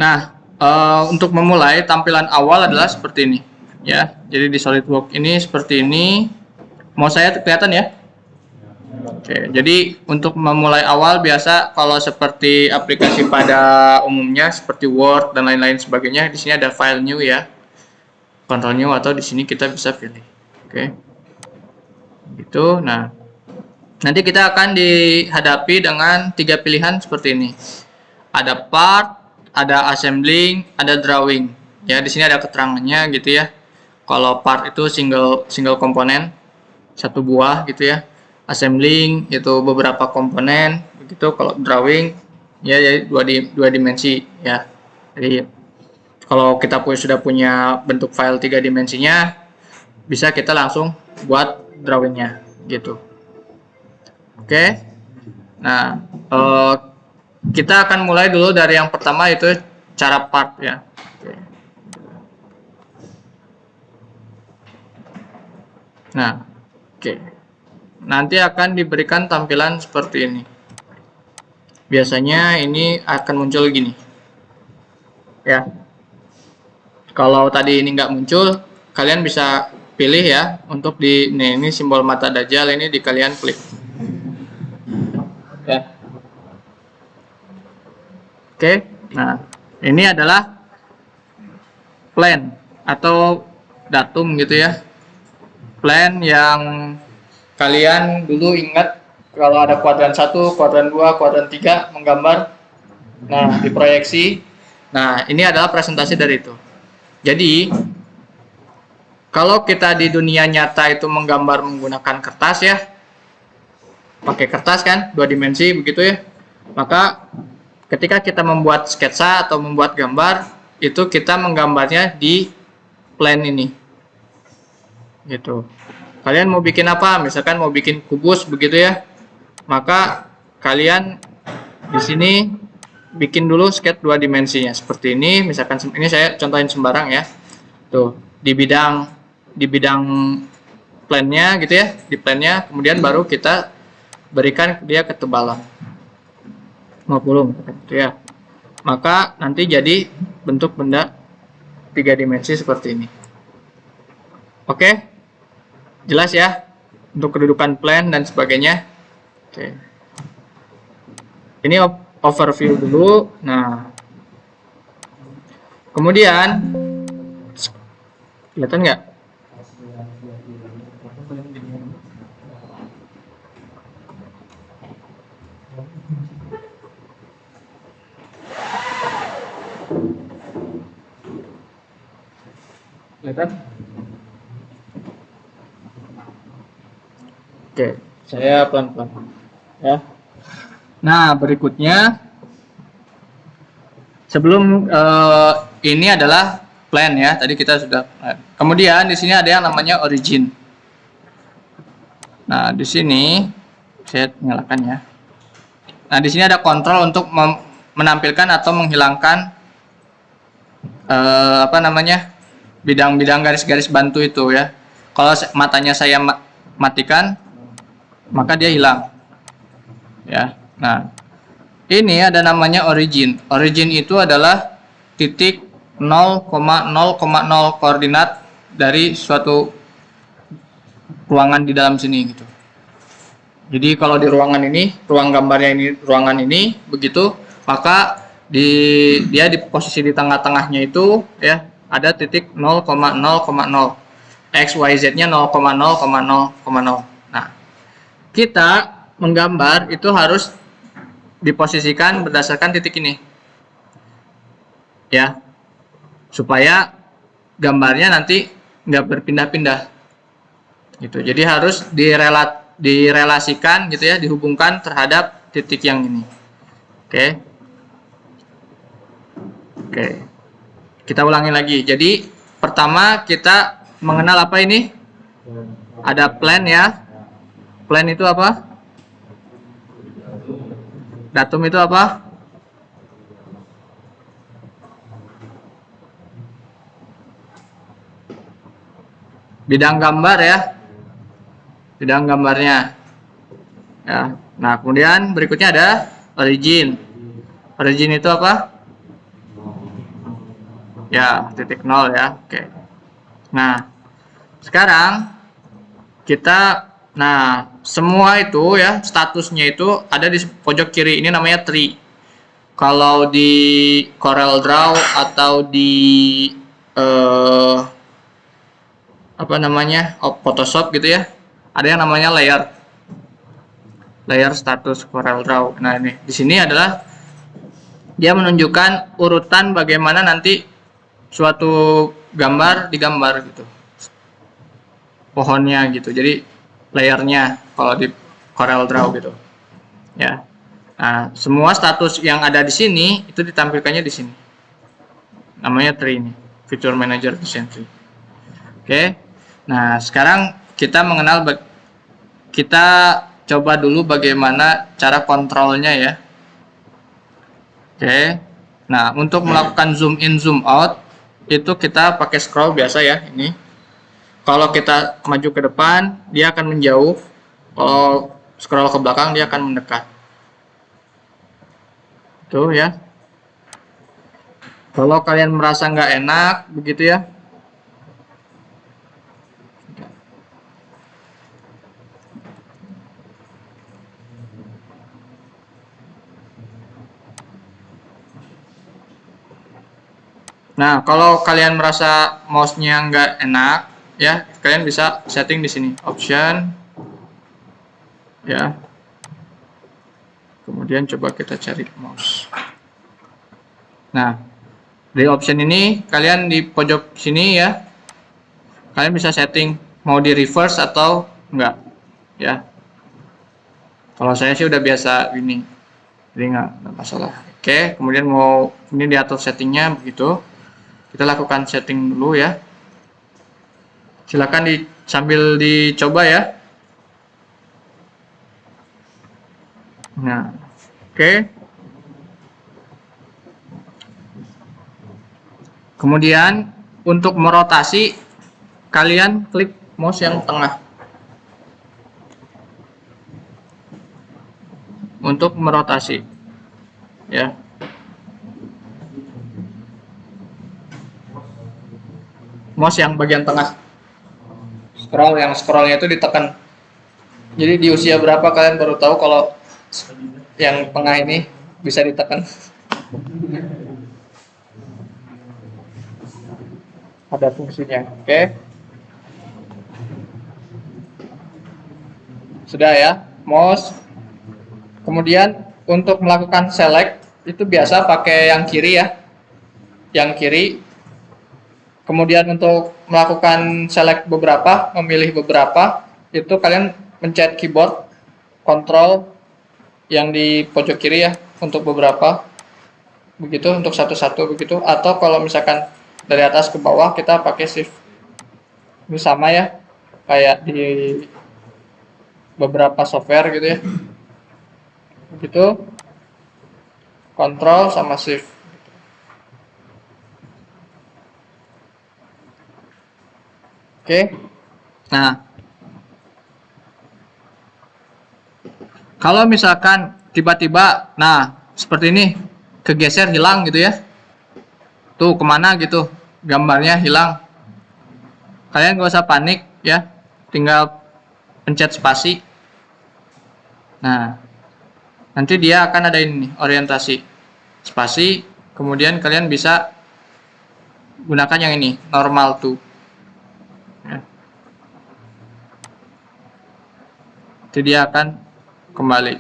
Nah, untuk memulai tampilan awal adalah seperti ini, ya. Jadi di SolidWorks ini seperti ini. Mau saya kelihatan ya? Oke, jadi untuk memulai awal biasa kalau seperti aplikasi pada umumnya seperti Word dan lain-lain sebagainya, di sini ada file new ya, control new, atau di sini kita bisa pilih. Oke, gitu. Nah, nanti kita akan dihadapi dengan 3 pilihan seperti ini. Ada part, ada assembling, ada drawing. Ya, di sini ada keterangannya gitu ya. Kalau part itu single komponen, satu buah gitu ya. Assembling itu beberapa komponen, begitu. Kalau drawing ya jadi dua dimensi ya. Jadi kalau kita sudah punya bentuk file 3 dimensinya, bisa kita langsung buat drawingnya gitu. Oke. Nah, kita akan mulai dulu dari yang pertama, itu cara part ya. Nah, oke. Nanti akan diberikan tampilan seperti ini. Biasanya ini akan muncul gini. Ya. Kalau tadi ini nggak muncul, kalian bisa pilih ya untuk ini simbol mata dajjal ini kalian klik. Ya. Oke. Nah, ini adalah plan atau datum gitu ya. Plan yang kalian dulu ingat kalau ada kuadran 1, kuadran 2, kuadran 3 menggambar. Nah, diproyeksi. Nah, ini adalah presentasi dari itu. Jadi, kalau kita di dunia nyata itu menggambar menggunakan kertas ya, pakai kertas kan, 2 dimensi begitu ya. Maka ketika kita membuat sketsa atau membuat gambar, itu kita menggambarnya di plan ini. Gitu. Kalian mau bikin apa? Misalkan mau bikin kubus begitu ya. Maka kalian di sini bikin dulu sketch 2 dimensinya seperti ini. Misalkan ini saya contohin sembarang ya. Tuh, di bidang plannya gitu ya, di plannya, kemudian baru kita berikan dia ketebalan 50 gitu ya. Maka nanti jadi bentuk benda 3 dimensi seperti ini. Oke? Jelas ya untuk kedudukan plan dan sebagainya. Oke. Ini overview dulu. Nah, kemudian kelihatan nggak? Kelihatan? Oke, saya pelan-pelan ya. Nah, berikutnya sebelum ini adalah plan ya. Tadi kita sudah. Kemudian di sini ada yang namanya origin. Nah, di sini saya nyalakan ya. Nah, di sini ada kontrol untuk menampilkan atau menghilangkan apa namanya? Bidang-bidang garis-garis bantu itu ya. Kalau matanya saya matikan, maka dia hilang. Ya. Nah, ini ada namanya origin. Origin itu adalah titik 0,0,0 koordinat dari suatu ruangan di dalam sini gitu. Jadi kalau di ruangan ini, ruang gambarnya ini, ruangan ini begitu, maka dia di posisi di tengah-tengahnya itu ya ada titik 0,0,0. XYZ-nya 0,0,0,0. Nah, kita menggambar itu harus diposisikan berdasarkan titik ini. Ya. Supaya gambarnya nanti nggak berpindah-pindah. Gitu. Jadi harus direlasikan gitu ya, dihubungkan terhadap titik yang ini. Oke. Oke. Kita ulangi lagi. Jadi pertama kita mengenal apa ini? Ada plan ya. Plan itu apa? Datum itu apa? Bidang gambar ya. Bidang gambarnya. Ya. Nah, kemudian berikutnya ada origin. Origin itu apa? Ya, titik nol ya. Oke. Nah, sekarang kita, nah, semua itu ya, statusnya itu ada di pojok kiri. Ini namanya tree. Kalau di Corel Draw atau di eh, apa namanya, Photoshop gitu ya, ada yang namanya layer status Corel Draw. Nah, ini di sini adalah dia menunjukkan urutan bagaimana nanti suatu gambar digambar gitu, pohonnya gitu. Jadi layernya kalau di Corel Draw gitu ya. Nah, semua status yang ada di sini itu ditampilkannya di sini, namanya tree ini, Feature Manager Design Tree. Oke. Nah, sekarang kita kita coba dulu bagaimana cara kontrolnya ya. Oke. Nah, untuk melakukan zoom in zoom out itu kita pakai scroll biasa ya, ini. Kalau kita maju ke depan, dia akan menjauh. Kalau scroll ke belakang, dia akan mendekat. Tuh ya. Kalau kalian merasa nggak enak begitu ya, nah, kalau kalian merasa mouse-nya nggak enak, ya, kalian bisa setting di sini, option, ya. Kemudian coba kita cari mouse. Nah, di option ini, kalian di pojok sini ya, kalian bisa setting mau di reverse atau enggak, ya. Kalau saya sih udah biasa ini, jadi nggak masalah. Oke, kemudian mau ini diatur settingnya begitu. Kita lakukan setting dulu ya. Silakan sambil dicoba ya. Nah, oke. Kemudian untuk merotasi, kalian klik mouse yang tengah. Untuk merotasi, ya. Mouse yang bagian tengah. Scrollnya itu ditekan. Jadi di usia berapa kalian baru tahu kalau yang tengah ini bisa ditekan? Ada fungsinya, oke. Sudah ya, mouse. Kemudian untuk melakukan select itu biasa pakai yang kiri ya, yang kiri. Kemudian untuk melakukan select beberapa, memilih beberapa, itu kalian mencet keyboard control yang di pojok kiri ya untuk beberapa, begitu untuk satu-satu begitu. Atau kalau misalkan dari atas ke bawah kita pakai shift. Ini sama ya, kayak di beberapa software gitu ya, begitu, control sama shift. Oke. Nah, kalau misalkan tiba-tiba, nah seperti ini, kegeser hilang gitu ya, tuh kemana gitu, gambarnya hilang. Kalian gak usah panik ya, tinggal pencet spasi. Nah, nanti dia akan ada ini, orientasi, spasi, kemudian kalian bisa gunakan yang ini, normal to. Ya. Jadi dia akan kembali.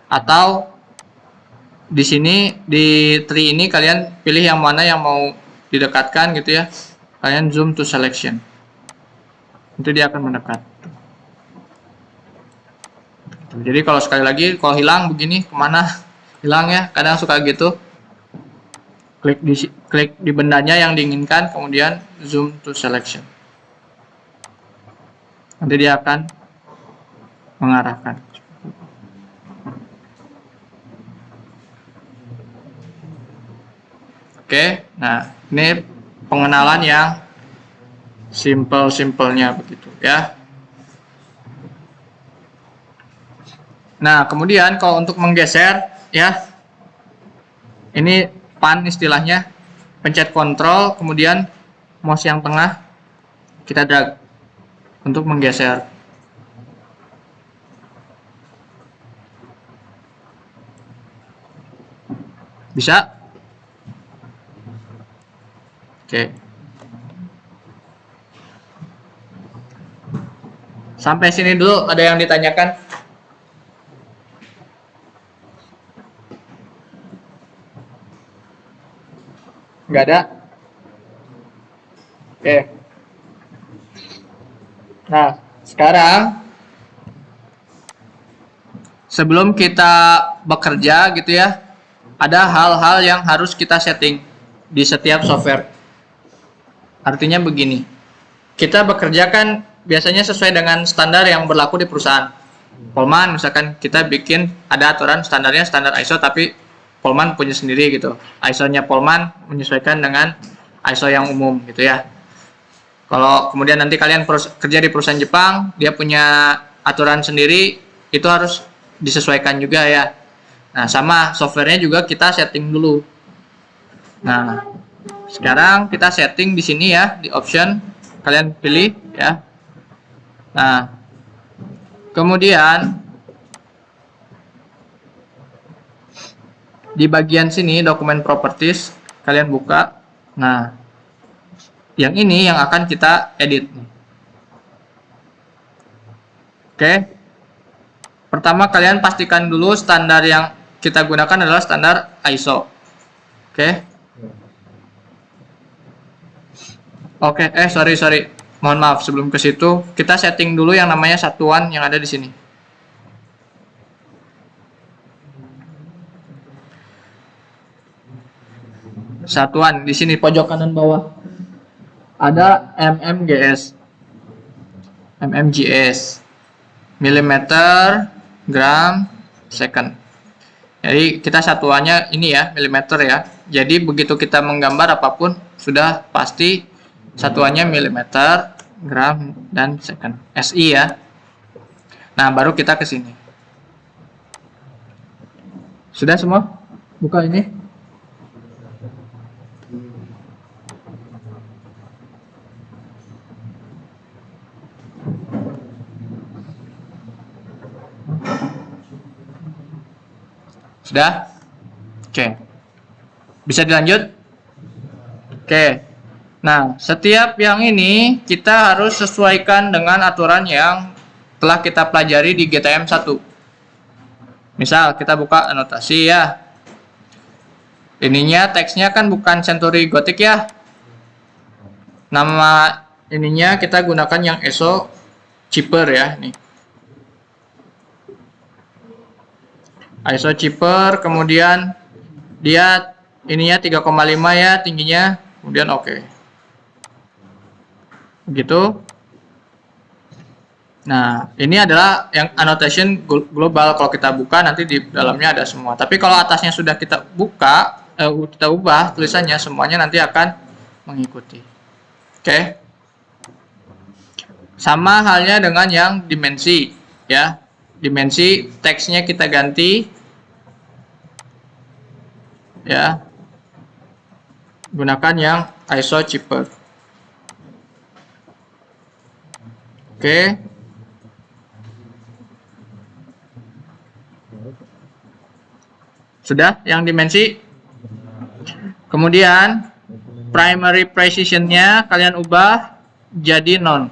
Atau di sini di tree ini kalian pilih yang mana yang mau didekatkan gitu ya. Kalian zoom to selection. Nanti dia akan mendekat. Jadi kalau sekali lagi kalau hilang begini kemana hilang ya, kadang suka gitu. Klik di bendanya yang diinginkan, kemudian zoom to selection. Nanti dia akan mengarahkan. Oke, nah ini pengenalan yang simple-simpelnya begitu ya. Nah, kemudian kalau untuk menggeser ya, ini pan istilahnya. pencet Ctrl, kemudian mouse yang tengah kita drag untuk menggeser. Bisa? Oke. Sampai sini dulu, ada yang ditanyakan? Nggak ada? Oke. Nah, sekarang sebelum kita bekerja gitu ya, ada hal-hal yang harus kita setting di setiap software. Artinya begini, kita bekerja kan biasanya sesuai dengan standar yang berlaku di perusahaan. Polman misalkan kita bikin ada aturan standarnya standar ISO, tapi Polman punya sendiri gitu. ISO-nya Polman menyesuaikan dengan ISO yang umum gitu ya. Kalau kemudian nanti kalian kerja di perusahaan Jepang, dia punya aturan sendiri, itu harus disesuaikan juga ya. Nah, sama softwarenya juga kita setting dulu. Nah, sekarang kita setting di sini ya, di option, kalian pilih ya. Nah, kemudian di bagian sini dokumen properties kalian buka. Nah, yang ini yang akan kita edit. Oke. Pertama kalian pastikan dulu standar yang kita gunakan adalah standar ISO. Oke. Oke, sorry. Mohon maaf, sebelum ke situ kita setting dulu yang namanya satuan yang ada di sini. Satuan di sini pojok kanan bawah ada mmgs, milimeter, gram, second. Jadi kita satuannya ini ya, milimeter ya. Jadi begitu kita menggambar apapun sudah pasti satuannya milimeter, gram, dan second. SI ya. Nah, baru kita ke sini. Sudah semua? Buka ini. Sudah? Oke. Bisa dilanjut? Oke. Nah, setiap yang ini kita harus sesuaikan dengan aturan yang telah kita pelajari di GTM 1. Misal, kita buka anotasi ya. Ininya, teksnya kan bukan Century Gothic ya. Nama ininya kita gunakan yang ESO cheaper ya. Nih. ISO cheaper, kemudian dia ininya 3,5 ya tingginya, kemudian oke. Begitu. Nah, ini adalah yang annotation global. Kalau kita buka nanti di dalamnya ada semua. Tapi kalau atasnya sudah kita buka, kita ubah tulisannya, semuanya nanti akan mengikuti. Oke. Sama halnya dengan yang dimensi ya. Dimensi teksnya kita ganti ya, gunakan yang ISO cheaper. Oke. Sudah yang dimensi. Kemudian primary precision-nya kalian ubah jadi non.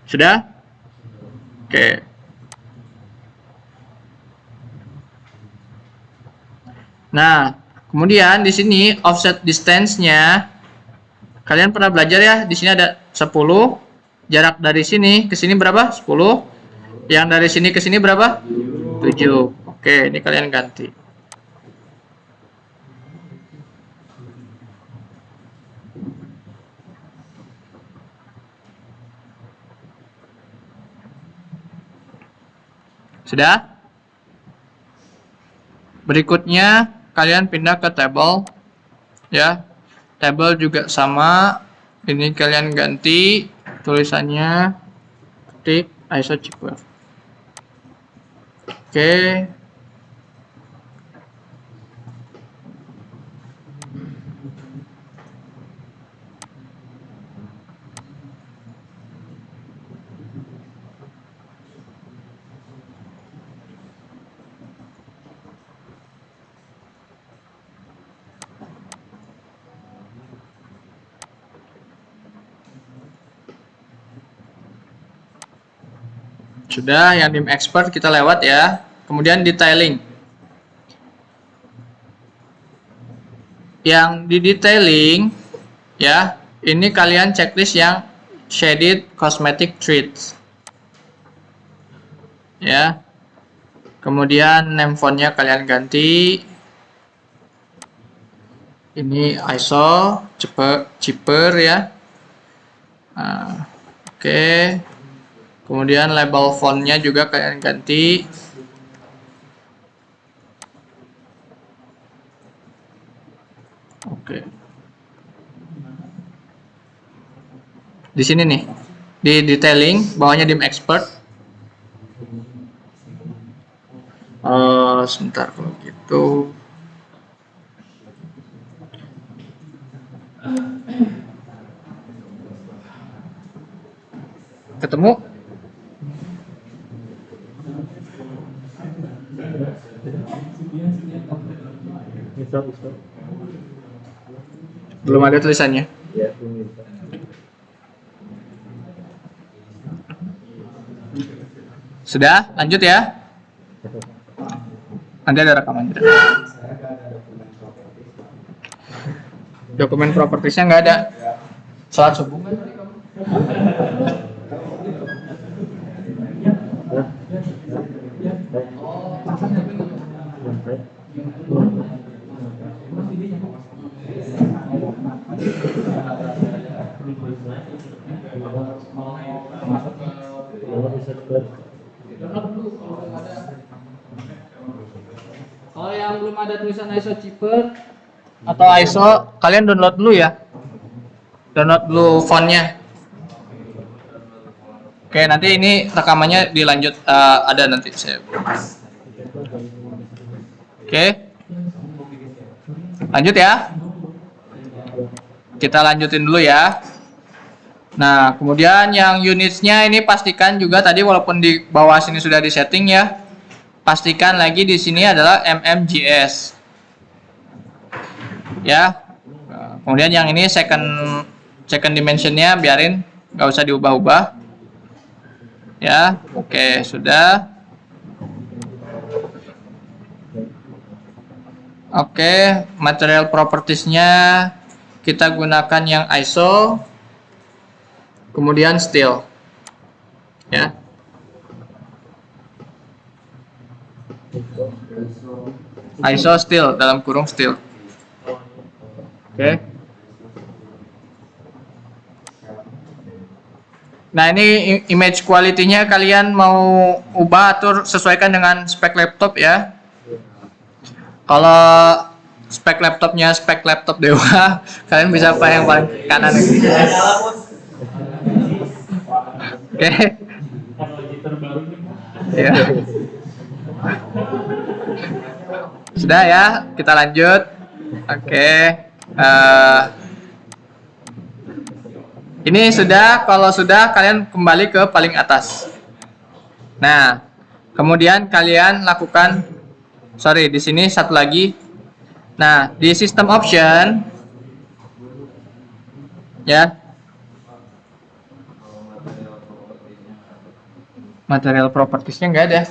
Sudah? Oke. Nah, kemudian di sini offset distance-nya kalian pernah belajar ya, di sini ada 10. Jarak dari sini ke sini berapa? 10. Yang dari sini ke sini berapa? 7. Oke, ini kalian ganti. Sudah? Berikutnya kalian pindah ke table ya. Table juga sama. Ini kalian ganti tulisannya, ketik ISO cheaper. Oke. Sudah, yang dim expert kita lewat ya. Kemudian detailing. Yang di detailing ya, ini kalian checklist yang shaded cosmetic treats. Ya. Kemudian name fontnya kalian ganti. Ini ISO, cheaper ya. Nah, oke. Kemudian label fontnya juga kalian ganti. Oke. Di sini nih, di detailing, bawahnya dim expert. Sebentar kalau gitu. Ketemu? Belum ada tulisannya. Sudah, lanjut ya. Nanti ada rekaman juga. Dokumen propertiesnya nggak ada. Sholat subuh nggak tadi kamu? Kalau yang belum ada tulisan ISO cheaper atau ISO, kalian download dulu ya. Download dulu fontnya. Oke, nanti ini rekamannya dilanjut, ada nanti saya. Oke. Lanjut ya. Kita lanjutin dulu ya. Nah, kemudian yang unitsnya ini pastikan juga tadi walaupun di bawah sini sudah di setting ya. Pastikan lagi di sini adalah mmgs. Ya. Kemudian yang ini second dimensionnya biarin, nggak usah diubah-ubah. Ya, oke, sudah. Oke, material propertiesnya kita gunakan yang ISO, kemudian steel, ya. ISO steel dalam kurung steel. Oke. Nah, ini image quality-nya kalian mau ubah atau sesuaikan dengan spek laptop ya. Kalau spek laptopnya spek laptop Dewa, kalian bisa pakai yang paling kanan ini. Oke. Ya. Sudah ya, kita lanjut. Oke. Ini sudah, kalau sudah kalian kembali ke paling atas. Nah, kemudian kalian lakukan, sorry, di sini satu lagi. Nah, di system option, ya, material propertiesnya nggak ada.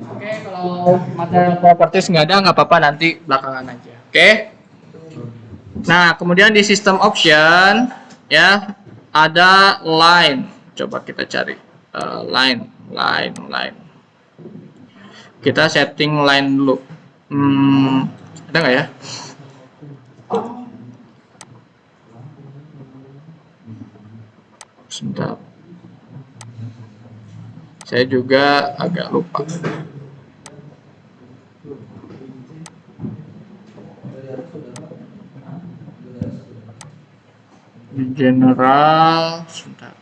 Oke, kalau material properties nggak ada, nggak apa-apa, nanti belakangan aja. Oke. Nah, kemudian di system option ya ada line. Coba kita cari line. Kita setting line dulu. Ada nggak ya? Sebentar. Saya juga agak lupa. Di general, sebentar.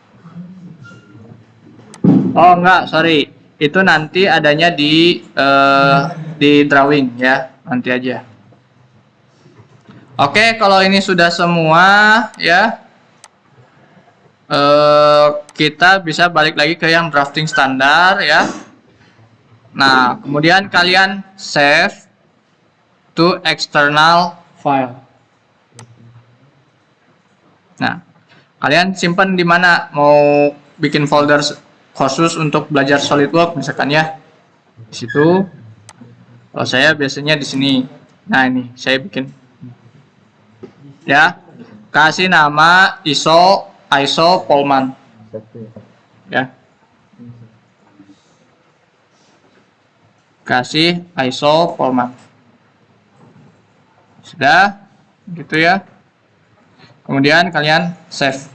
Oh enggak, sorry. Itu nanti adanya di drawing ya, nanti aja. Oke, kalau ini sudah semua ya, kita bisa balik lagi ke yang drafting standar ya. Nah, kemudian kalian save to external file. Nah, kalian simpan di mana? Mau bikin folder khusus untuk belajar SolidWorks misalkan ya. Di situ. Kalau saya biasanya di sini. Nah, ini saya bikin. Ya. Kasih nama ISO Polman. Ya. Kasih ISO Polman. Sudah? Gitu ya. Kemudian kalian save.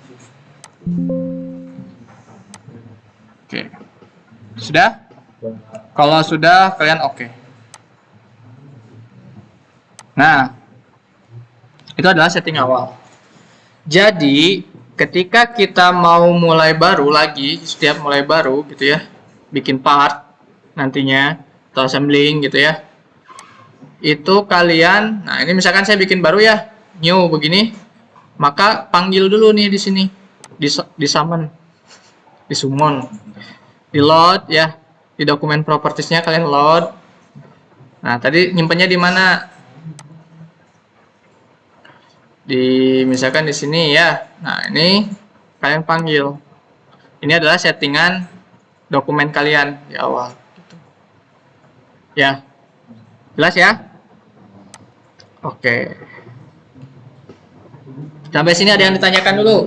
Oke. Sudah? Kalau sudah, kalian oke. Nah, itu adalah setting awal. Jadi, ketika kita mau mulai baru lagi, setiap mulai baru gitu ya, bikin part nantinya, atau assembling gitu ya, itu kalian, nah ini misalkan saya bikin baru ya, new begini, maka panggil dulu nih di sini, di summon, di load ya, di dokumen propertiesnya kalian load. Nah tadi nyimpennya di mana? Misalkan di sini ya. Nah ini kalian panggil. Ini adalah settingan dokumen kalian di awal. Ya, jelas ya? Oke. Sampai sini ada yang ditanyakan dulu?